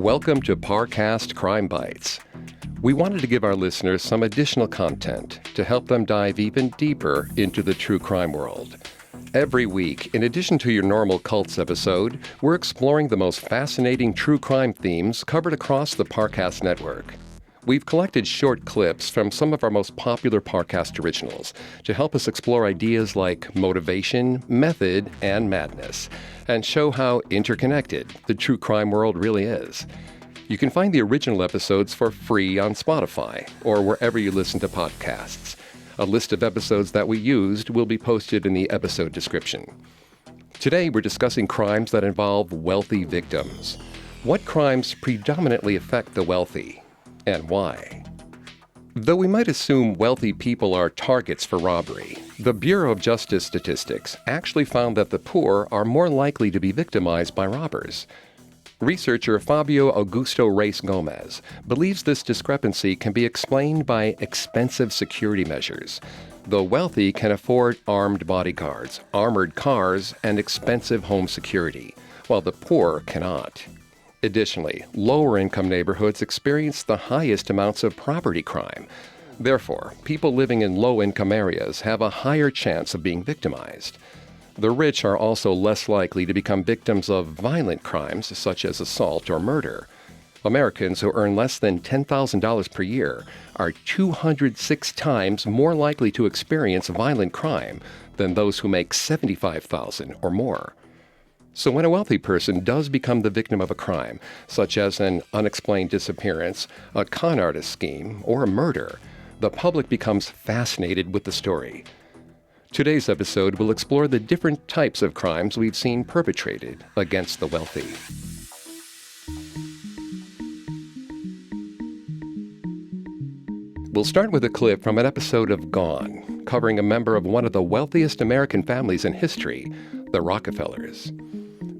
Welcome to Parcast Crime Bites. We wanted to give our listeners some additional content to help them dive even deeper into the true crime world. Every week, in addition to your normal Cults episode, we're exploring the most fascinating true crime themes covered across the Parcast network. We've collected short clips from some of our most popular Parcast originals to help us explore ideas like motivation, method, and madness, and show how interconnected the true crime world really is. You can find the original episodes for free on Spotify or wherever you listen to podcasts. A list of episodes that we used will be posted in the episode description. Today, we're discussing crimes that involve wealthy victims. What crimes predominantly affect the wealthy? And why? Though we might assume wealthy people are targets for robbery, the Bureau of Justice Statistics actually found that the poor are more likely to be victimized by robbers. Researcher Fabio Augusto Reis Gomez believes this discrepancy can be explained by expensive security measures. The wealthy can afford armed bodyguards, armored cars, and expensive home security, while the poor cannot. Additionally, lower-income neighborhoods experience the highest amounts of property crime. Therefore, people living in low-income areas have a higher chance of being victimized. The rich are also less likely to become victims of violent crimes such as assault or murder. Americans who earn less than $10,000 per year are 206 times more likely to experience violent crime than those who make $75,000 or more. So when a wealthy person does become the victim of a crime, such as an unexplained disappearance, a con artist scheme, or a murder, the public becomes fascinated with the story. Today's episode will explore the different types of crimes we've seen perpetrated against the wealthy. We'll start with a clip from an episode of Gone, covering a member of one of the wealthiest American families in history, the Rockefellers.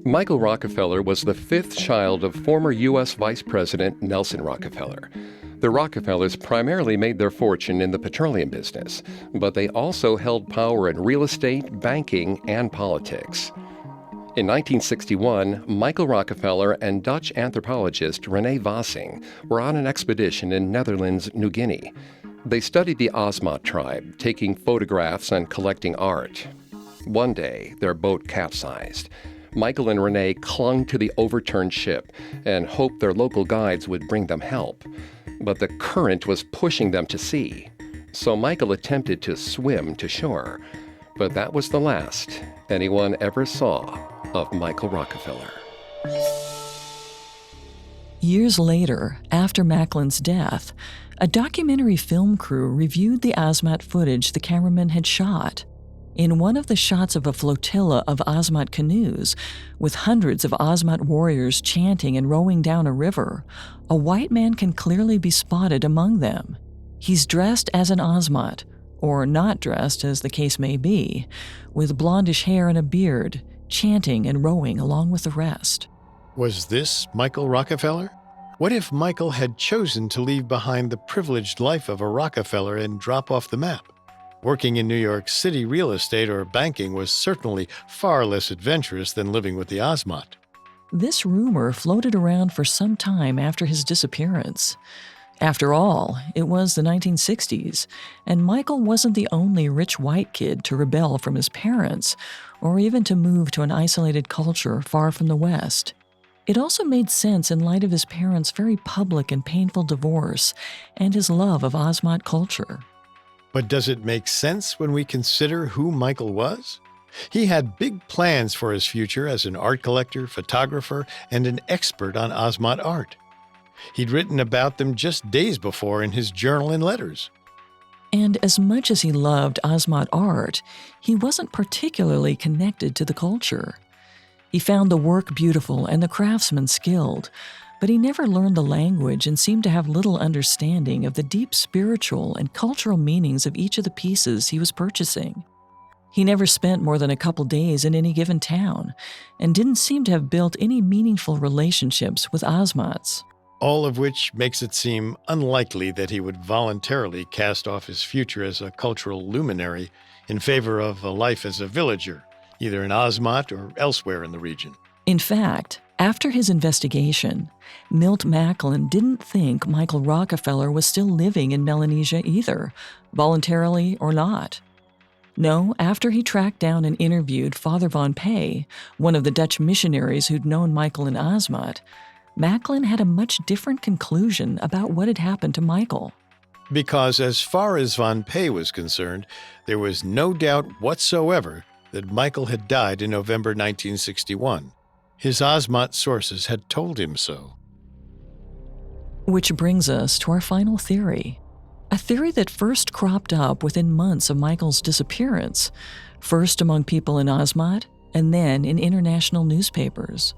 Michael Rockefeller was the fifth child of former U.S. Vice President Nelson Rockefeller. The Rockefellers primarily made their fortune in the petroleum business, but they also held power in real estate, banking, and politics. In 1961, Michael Rockefeller and Dutch anthropologist Rene Vossing were on an expedition in Netherlands, New Guinea. They studied the Motte tribe, taking photographs and collecting art. One day, their boat capsized. Michael and Rene clung to the overturned ship and hoped their local guides would bring them help. But the current was pushing them to sea. So Michael attempted to swim to shore. But that was the last anyone ever saw of Michael Rockefeller. Years later, after Macklin's death, a documentary film crew reviewed the Motte footage the cameraman had shot. In one of the shots of a flotilla of Motte canoes, with hundreds of Motte warriors chanting and rowing down a river, a white man can clearly be spotted among them. He's dressed as an Motte, or not dressed as the case may be, with blondish hair and a beard, chanting and rowing along with the rest. Was this Michael Rockefeller? What if Michael had chosen to leave behind the privileged life of a Rockefeller and drop off the map? Working in New York City real estate or banking was certainly far less adventurous than living with the Motte. This rumor floated around for some time after his disappearance. After all, it was the 1960s, and Michael wasn't the only rich white kid to rebel from his parents, or even to move to an isolated culture far from the West. It also made sense in light of his parents' very public and painful divorce and his love of Motte culture. But does it make sense when we consider who Michael was? He had big plans for his future as an art collector, photographer, and an expert on Motte art. He'd written about them just days before in his journal and letters. And as much as he loved Motte art, he wasn't particularly connected to the culture. He found the work beautiful and the craftsmen skilled, but he never learned the language and seemed to have little understanding of the deep spiritual and cultural meanings of each of the pieces he was purchasing. He never spent more than a couple days in any given town and didn't seem to have built any meaningful relationships with Mottes. All of which makes it seem unlikely that he would voluntarily cast off his future as a cultural luminary in favor of a life as a villager, either in Motte or elsewhere in the region. In fact, After his investigation, Milt Macklin didn't think Michael Rockefeller was still living in Melanesia either, voluntarily or not. No, after he tracked down and interviewed Father Von Pay, one of the Dutch missionaries who'd known Michael and Asmat, Macklin had a much different conclusion about what had happened to Michael. Because as far as Von Pay was concerned, there was no doubt whatsoever that Michael had died in November 1961. His Asmat sources had told him so. Which brings us to our final theory. A theory that first cropped up within months of Michael's disappearance, first among people in Asmat and then in international newspapers.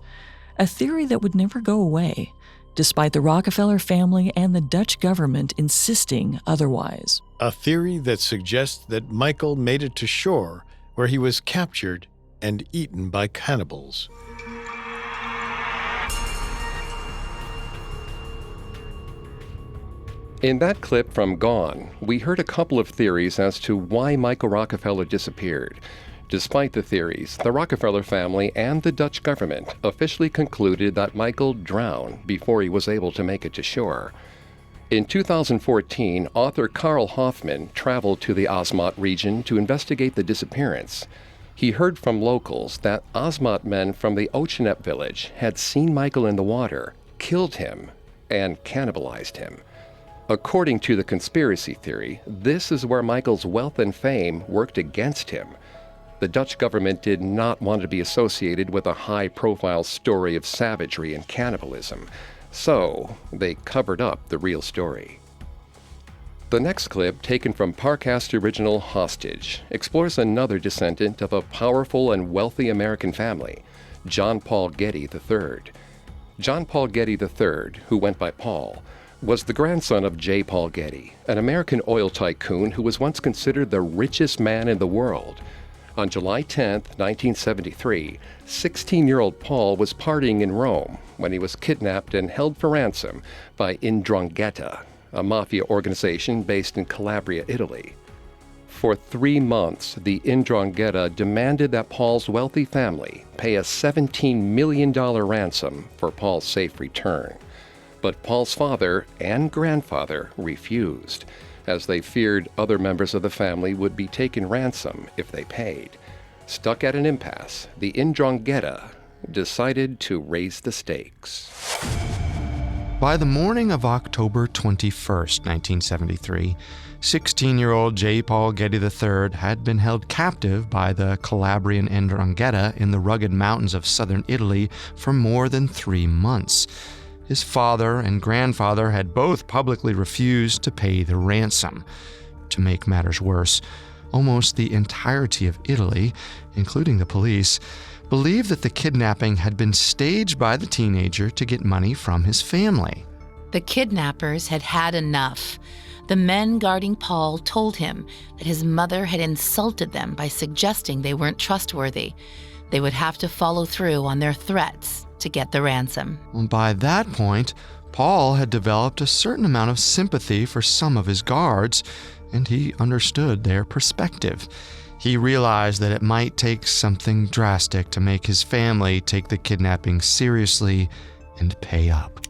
A theory that would never go away, despite the Rockefeller family and the Dutch government insisting otherwise. A theory that suggests that Michael made it to shore, where he was captured and eaten by cannibals. In that clip from Gone, we heard a couple of theories as to why Michael Rockefeller disappeared. Despite the theories, the Rockefeller family and the Dutch government officially concluded that Michael drowned before he was able to make it to shore. In 2014, author Carl Hoffman traveled to the Asmat region to investigate the disappearance. He heard from locals that Asmat men from the Oceanet village had seen Michael in the water, killed him, and cannibalized him. According to the conspiracy theory, this is where Michael's wealth and fame worked against him. The Dutch government did not want to be associated with a high-profile story of savagery and cannibalism, so they covered up the real story. The next clip, taken from Parcast original Hostage, explores another descendant of a powerful and wealthy American family, John Paul Getty III. John Paul Getty III, who went by Paul, was the grandson of J. Paul Getty, an American oil tycoon who was once considered the richest man in the world. On July 10, 1973, 16-year-old Paul was partying in Rome when he was kidnapped and held for ransom by 'Ndrangheta, a mafia organization based in Calabria, Italy. For 3 months, the 'Ndrangheta demanded that Paul's wealthy family pay a $17 million ransom for Paul's safe return. But Paul's father and grandfather refused, as they feared other members of the family would be taken ransom if they paid. Stuck at an impasse, the 'Ndrangheta decided to raise the stakes. By the morning of October 21st, 1973, 16-year-old J. Paul Getty III had been held captive by the Calabrian 'Ndrangheta in the rugged mountains of southern Italy for more than 3 months. His father and grandfather had both publicly refused to pay the ransom. To make matters worse, almost the entirety of Italy, including the police, believed that the kidnapping had been staged by the teenager to get money from his family. The kidnappers had had enough. The men guarding Paul told him that his mother had insulted them by suggesting they weren't trustworthy. They would have to follow through on their threats to get the ransom. By that point, Paul had developed a certain amount of sympathy for some of his guards, and he understood their perspective. He realized that it might take something drastic to make his family take the kidnapping seriously and pay up.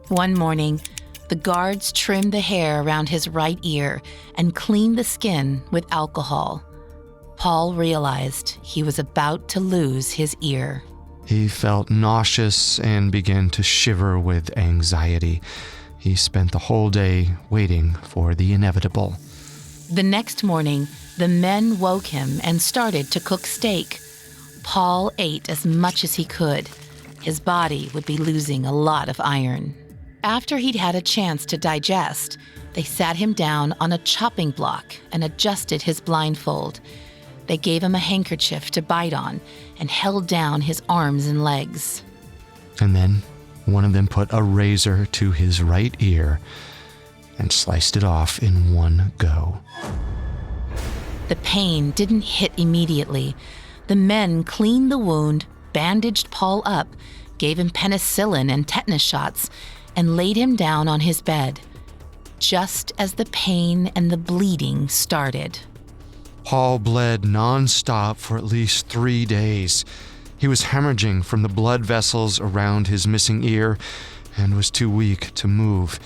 One morning, the guards trimmed the hair around his right ear and cleaned the skin with alcohol. Paul realized he was about to lose his ear. He felt nauseous and began to shiver with anxiety. He spent the whole day waiting for the inevitable. The next morning, the men woke him and started to cook steak. Paul ate as much as he could. His body would be losing a lot of iron. After he'd had a chance to digest, they sat him down on a chopping block and adjusted his blindfold. They gave him a handkerchief to bite on and held down his arms and legs. And then one of them put a razor to his right ear and sliced it off in one go. The pain didn't hit immediately. The men cleaned the wound, bandaged Paul up, gave him penicillin and tetanus shots, and laid him down on his bed, just as the pain and the bleeding started. Paul bled nonstop for at least 3 days. He was hemorrhaging from the blood vessels around his missing ear and was too weak to move.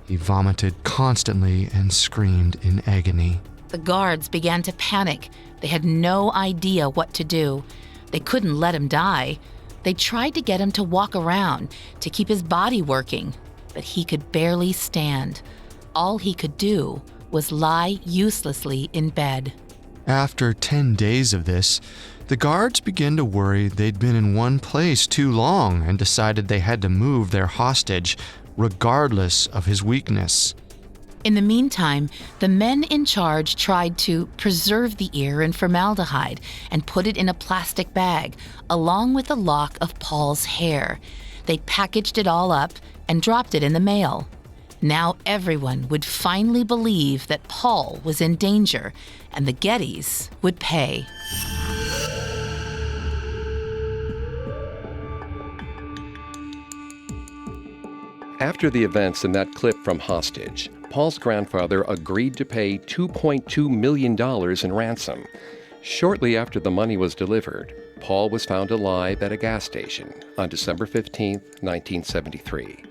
He vomited constantly and screamed in agony. The guards began to panic. They had no idea what to do. They couldn't let him die. They tried to get him to walk around, to keep his body working, but he could barely stand. All he could do was lie uselessly in bed. After 10 days of this, the guards began to worry they'd been in one place too long and decided they had to move their hostage, regardless of his weakness. In the meantime, the men in charge tried to preserve the ear in formaldehyde and put it in a plastic bag, along with a lock of Paul's hair. They packaged it all up and dropped it in the mail. Now everyone would finally believe that Paul was in danger, and the Gettys would pay. After the events in that clip from Hostage, Paul's grandfather agreed to pay $2.2 million in ransom. Shortly after the money was delivered, Paul was found alive at a gas station on December 15, 1973.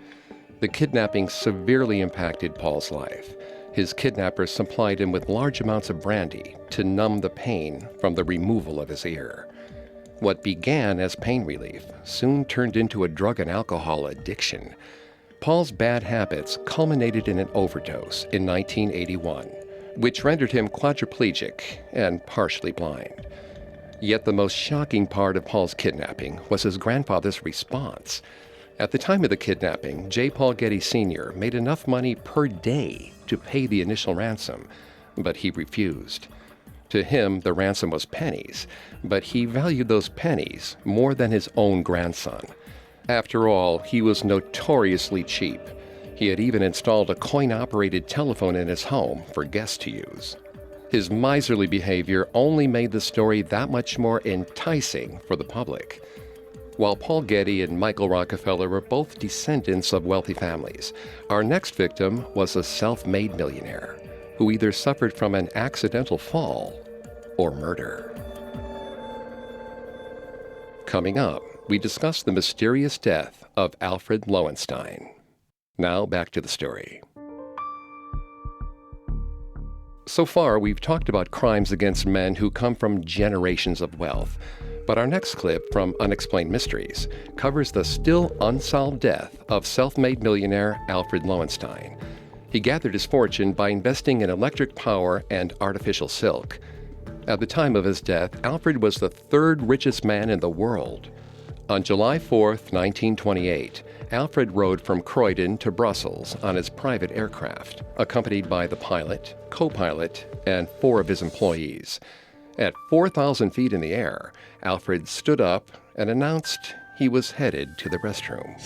The kidnapping severely impacted Paul's life. His kidnappers supplied him with large amounts of brandy to numb the pain from the removal of his ear. What began as pain relief soon turned into a drug and alcohol addiction. Paul's bad habits culminated in an overdose in 1981, which rendered him quadriplegic and partially blind. Yet the most shocking part of Paul's kidnapping was his grandfather's response. At the time of the kidnapping, J. Paul Getty Sr. made enough money per day to pay the initial ransom, but he refused. To him, the ransom was pennies, but he valued those pennies more than his own grandson. After all, he was notoriously cheap. He had even installed a coin-operated telephone in his home for guests to use. His miserly behavior only made the story that much more enticing for the public. While Paul Getty and Michael Rockefeller were both descendants of wealthy families, our next victim was a self-made millionaire who either suffered from an accidental fall or murder. Coming up, we discuss the mysterious death of Alfred Lowenstein. Now back to the story. So far, we've talked about crimes against men who come from generations of wealth. But our next clip from Unexplained Mysteries covers the still unsolved death of self-made millionaire Alfred Lowenstein. He gathered his fortune by investing in electric power and artificial silk. At the time of his death, Alfred was the third richest man in the world. On July 4, 1928, Alfred rode from Croydon to Brussels on his private aircraft, accompanied by the pilot, co-pilot, and 4 of his employees. At 4,000 feet in the air, Alfred stood up and announced he was headed to the restroom.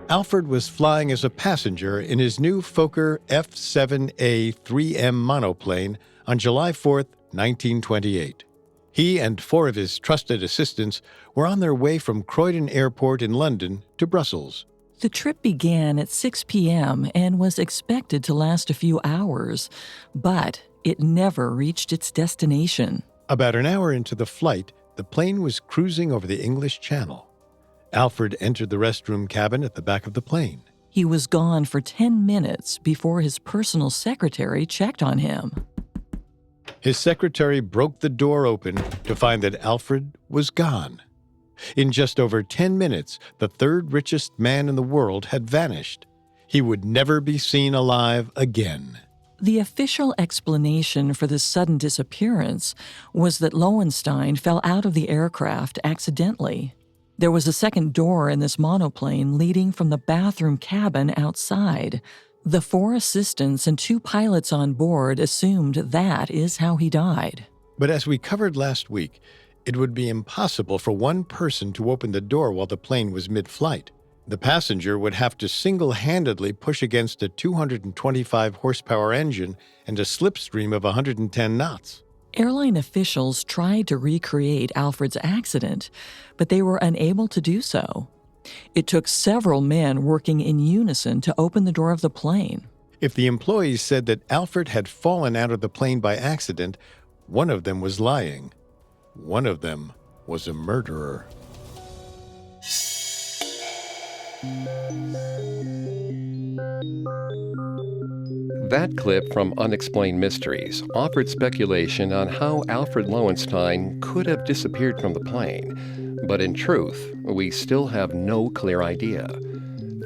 Alfred was flying as a passenger in his new Fokker F-7A 3M monoplane on July 4, 1928. He and 4 of his trusted assistants were on their way from Croydon Airport in London to Brussels. The trip began at 6 p.m. and was expected to last a few hours, but it never reached its destination. About an hour into the flight, the plane was cruising over the English Channel. Alfred entered the restroom cabin at the back of the plane. He was gone for 10 minutes before his personal secretary checked on him. His secretary broke the door open to find that Alfred was gone. In just over 10 minutes, the third richest man in the world had vanished. He would never be seen alive again. The official explanation for this sudden disappearance was that Lowenstein fell out of the aircraft accidentally. There was a second door in this monoplane leading from the bathroom cabin outside. The 4 assistants and 2 pilots on board assumed that is how he died. But as we covered last week, it would be impossible for one person to open the door while the plane was mid-flight. The passenger would have to single-handedly push against a 225 horsepower engine and a slipstream of 110 knots. Airline officials tried to recreate Alfred's accident, but they were unable to do so. It took several men working in unison to open the door of the plane. If the employees said that Alfred had fallen out of the plane by accident, one of them was lying. One of them was a murderer. That clip from Unexplained Mysteries offered speculation on how Alfred Lowenstein could have disappeared from the plane, but in truth, we still have no clear idea.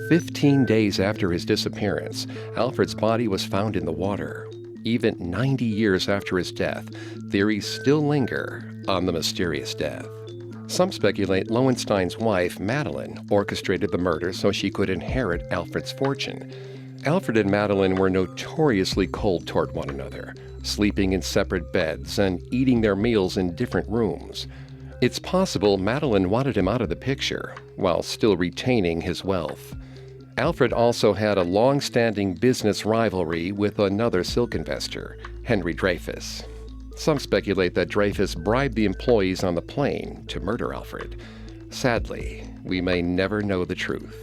15 days after his disappearance, Alfred's body was found in the water. Even 90 years after his death, theories still linger on the mysterious death. Some speculate Lowenstein's wife, Madeline, orchestrated the murder so she could inherit Alfred's fortune. Alfred and Madeline were notoriously cold toward one another, sleeping in separate beds and eating their meals in different rooms. It's possible Madeline wanted him out of the picture while still retaining his wealth. Alfred also had a long-standing business rivalry with another silk investor, Henry Dreyfus. Some speculate that Dreyfus bribed the employees on the plane to murder Alfred. Sadly, we may never know the truth.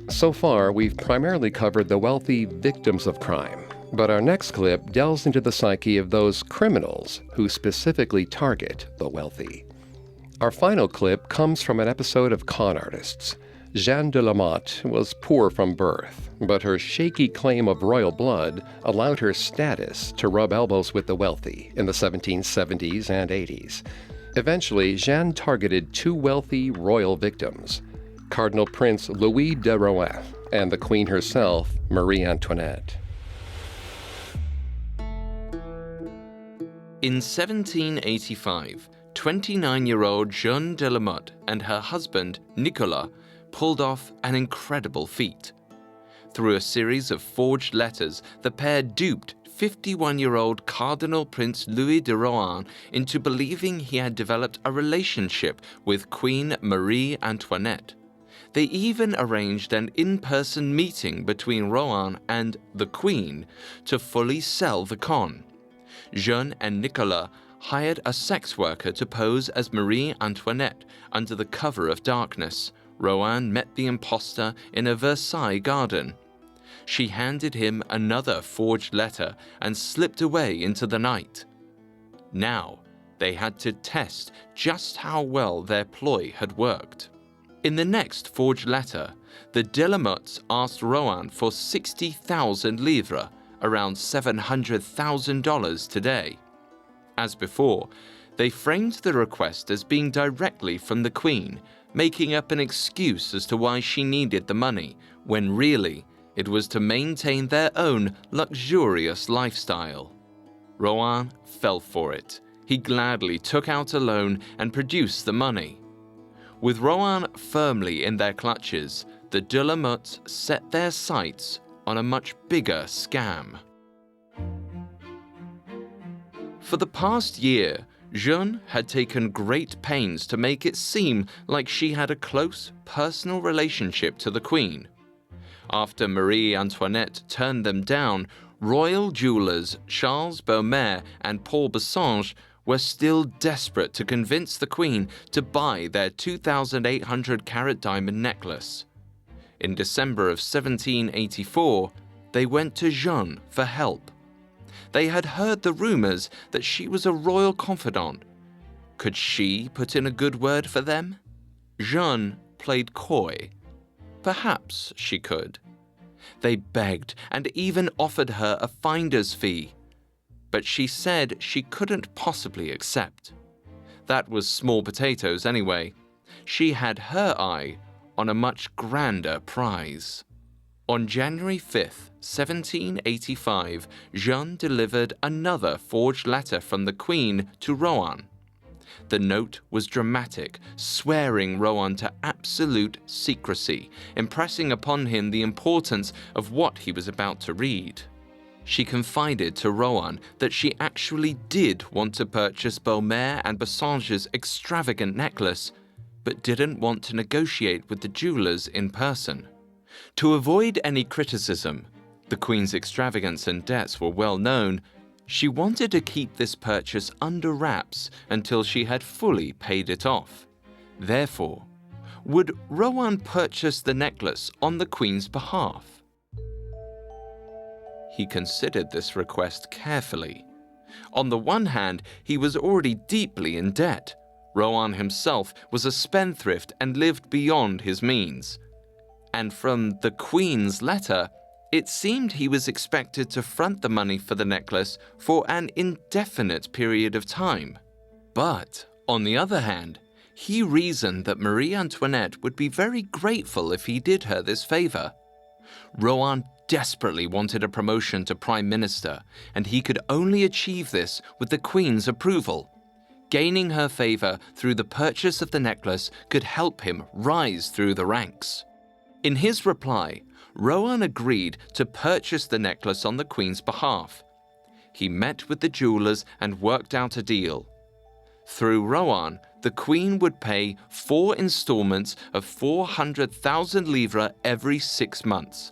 So far, we've primarily covered the wealthy victims of crime, but our next clip delves into the psyche of those criminals who specifically target the wealthy. Our final clip comes from an episode of Con Artists. Jeanne de la Motte was poor from birth, but her shaky claim of royal blood allowed her status to rub elbows with the wealthy in the 1770s and 80s. Eventually, Jeanne targeted two wealthy royal victims, Cardinal Prince Louis de Rohan and the Queen herself, Marie Antoinette. In 1785, 29-year-old Jeanne de la Motte and her husband, Nicolas, pulled off an incredible feat. Through a series of forged letters, the pair duped 51-year-old Cardinal Prince Louis de Rohan into believing he had developed a relationship with Queen Marie Antoinette. They even arranged an in-person meeting between Rohan and the Queen to fully sell the con. Jeanne and Nicolas hired a sex worker to pose as Marie Antoinette under the cover of darkness. Rohan met the impostor in a Versailles garden. She handed him another forged letter and slipped away into the night. Now, they had to test just how well their ploy had worked. In the next forged letter, the de la Mottes asked Rohan for 60,000 livres, around $700,000 today. As before, they framed the request as being directly from the Queen, making up an excuse as to why she needed the money, when really it was to maintain their own luxurious lifestyle. Rohan fell for it. He gladly took out a loan and produced the money. With Rohan firmly in their clutches, the de la Mottes set their sights on a much bigger scam. For the past year, Jeanne had taken great pains to make it seem like she had a close, personal relationship to the Queen. After Marie Antoinette turned them down, royal jewelers Charles Beaumer and Paul Bassange were still desperate to convince the Queen to buy their 2,800-carat diamond necklace. In December of 1784, they went to Jeanne for help. They had heard the rumors that she was a royal confidant. Could she put in a good word for them? Jeanne played coy. Perhaps she could. They begged and even offered her a finder's fee, but she said she couldn't possibly accept. That was small potatoes anyway. She had her eye on a much grander prize. On January 5th, 1785, Jeanne delivered another forged letter from the Queen to Rohan. The note was dramatic, swearing Rohan to absolute secrecy, impressing upon him the importance of what he was about to read. She confided to Rohan that she actually did want to purchase Beaumer and Bassange's extravagant necklace, but didn't want to negotiate with the jewelers in person. To avoid any criticism, the Queen's extravagance and debts were well known. She wanted to keep this purchase under wraps until she had fully paid it off. Therefore, would Rohan purchase the necklace on the Queen's behalf? he considered this request carefully. On the one hand, he was already deeply in debt. Rohan himself was a spendthrift and lived beyond his means. And from the Queen's letter, it seemed he was expected to front the money for the necklace for an indefinite period of time. But, on the other hand, he reasoned that Marie Antoinette would be very grateful if he did her this favor. Rohan desperately wanted a promotion to Prime Minister, and he could only achieve this with the Queen's approval. Gaining her favor through the purchase of the necklace could help him rise through the ranks. In his reply, Rohan agreed to purchase the necklace on the Queen's behalf. He met with the jewelers and worked out a deal. Through Rohan, the Queen would pay 4 installments of 400,000 livres every 6 months.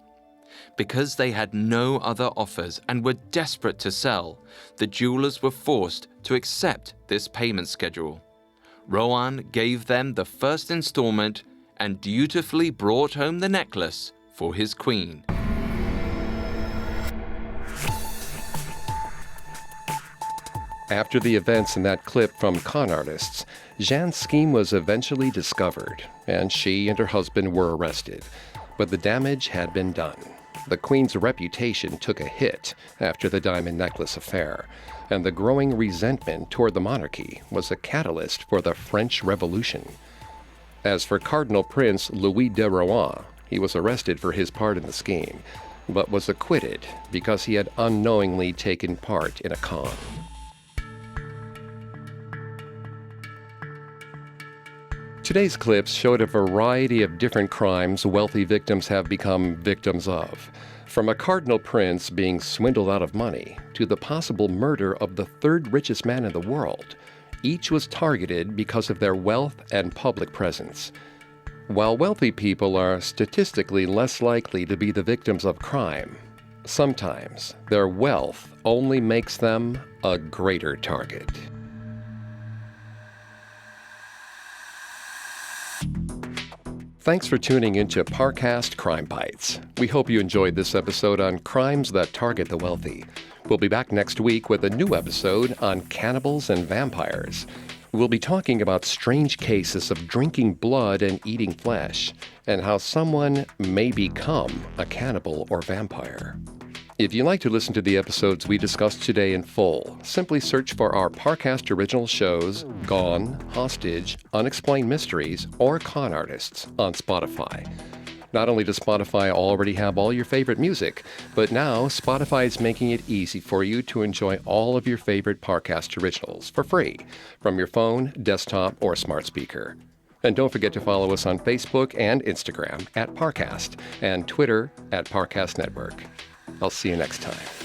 Because they had no other offers and were desperate to sell, the jewelers were forced to accept this payment schedule. Rohan gave them the first installment and dutifully brought home the necklace for his Queen. After the events in that clip from Con Artists, Jeanne's scheme was eventually discovered, and she and her husband were arrested. But the damage had been done. The Queen's reputation took a hit after the diamond necklace affair, and the growing resentment toward the monarchy was a catalyst for the French Revolution. As for Cardinal Prince Louis de Rohan, he was arrested for his part in the scheme, but was acquitted because he had unknowingly taken part in a con. Today's clips showed a variety of different crimes wealthy victims have become victims of, from a cardinal prince being swindled out of money to the possible murder of the third richest man in the world. Each was targeted because of their wealth and public presence. While wealthy people are statistically less likely to be the victims of crime, sometimes their wealth only makes them a greater target. Thanks for tuning into Parcast Crime Bites. We hope you enjoyed this episode on crimes that target the wealthy. We'll be back next week with a new episode on cannibals and vampires. We'll be talking about strange cases of drinking blood and eating flesh, and how someone may become a cannibal or vampire. If you'd like to listen to the episodes we discussed today in full, simply search for our Parcast original shows, Gone, Hostage, Unexplained Mysteries, or Con Artists on Spotify. Not only does Spotify already have all your favorite music, but now Spotify is making it easy for you to enjoy all of your favorite Parcast originals for free from your phone, desktop, or smart speaker. And don't forget to follow us on Facebook and Instagram at Parcast and Twitter at Parcast Network. I'll see you next time.